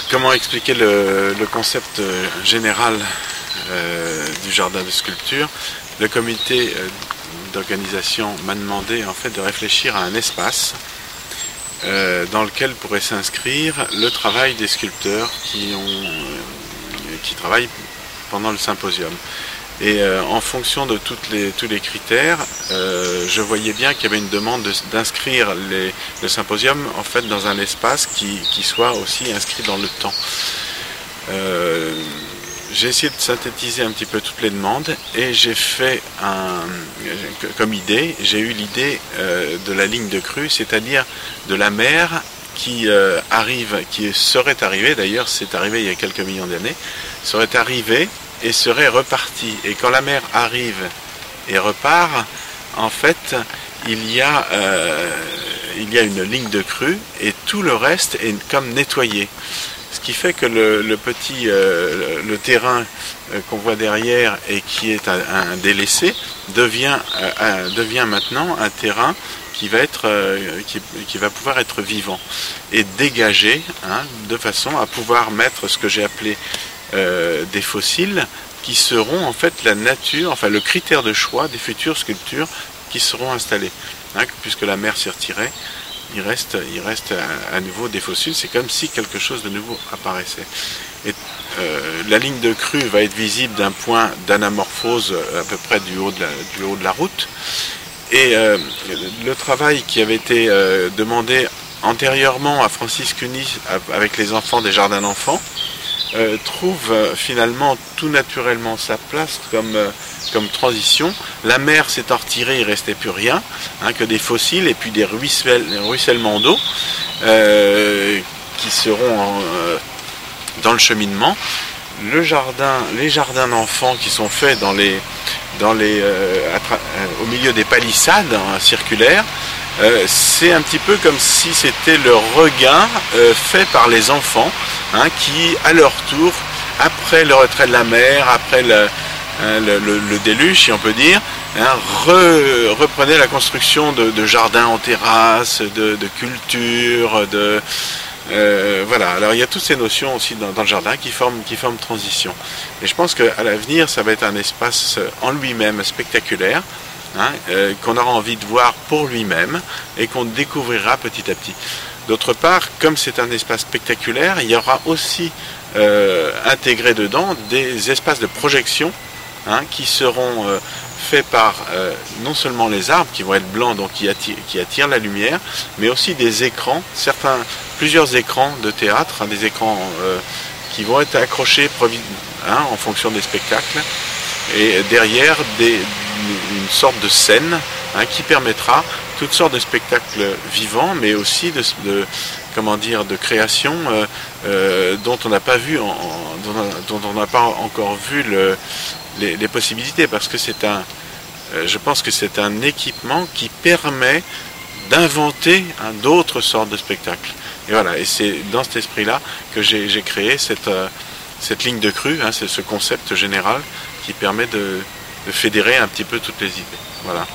Comment expliquer le concept général du jardin de sculpture? Le comité d'organisation m'a demandé en fait de réfléchir à un espace dans lequel pourrait s'inscrire le travail des sculpteurs qui travaillent pendant le symposium. Et en fonction de tous les critères, je voyais bien qu'il y avait une demande d'inscrire le symposium en fait dans un espace qui soit aussi inscrit dans le temps. J'ai essayé de synthétiser un petit peu toutes les demandes et j'ai fait comme idée, j'ai eu l'idée de la ligne de crue, c'est-à-dire de la mer qui serait arrivée, d'ailleurs c'est arrivé il y a quelques millions d'années, serait arrivée et serait repartie. Et quand la mer arrive et repart, en fait, il y a une ligne de crue et tout le reste est comme nettoyé. Ce qui fait que le terrain qu'on voit derrière et qui est un délaissé devient maintenant un terrain qui va pouvoir être vivant et dégagé, de façon à pouvoir mettre ce que j'ai appelé des fossiles qui seront en fait la nature, enfin le critère de choix des futures sculptures qui seront installées. Puisque la mer s'est retirée, il reste à nouveau des fossiles, c'est comme si quelque chose de nouveau apparaissait. Et la ligne de crue va être visible d'un point d'anamorphose à peu près du haut de la route. Et le travail qui avait été demandé antérieurement à Francis Cuny avec les enfants des jardins d'enfants trouve finalement tout naturellement sa place comme transition. La mer s'étant retirée, il ne restait plus rien, que des fossiles et puis des ruissellements d'eau qui seront dans le cheminement. Les jardins d'enfants qui sont faits au milieu des palissades circulaires, c'est un petit peu comme si c'était le regain fait par les enfants qui, à leur tour, après le retrait de la mer, après le déluge, si on peut dire, reprenaient la construction de jardins en terrasse, de cultures, voilà. Alors il y a toutes ces notions aussi dans le jardin qui forment transition. Et je pense qu'à l'avenir, ça va être un espace en lui-même spectaculaire, qu'on aura envie de voir pour lui-même et qu'on découvrira petit à petit. D'autre part, comme c'est un espace spectaculaire, il y aura aussi intégré dedans des espaces de projection qui seront faits par non seulement les arbres qui vont être blancs, donc qui attirent la lumière, mais aussi des écrans, plusieurs écrans de théâtre, des écrans qui vont être accrochés en fonction des spectacles, et derrière une sorte de scène qui permettra toutes sortes de spectacles vivants, mais aussi de création dont on n'a pas vu, dont on n'a pas encore vu les possibilités, parce que je pense que c'est un équipement qui permet d'inventer d'autres sortes de spectacles. Et voilà, et c'est dans cet esprit-là que j'ai créé cette ligne de crue, c'est ce concept général qui permet de fédérer un petit peu toutes les idées. Voilà.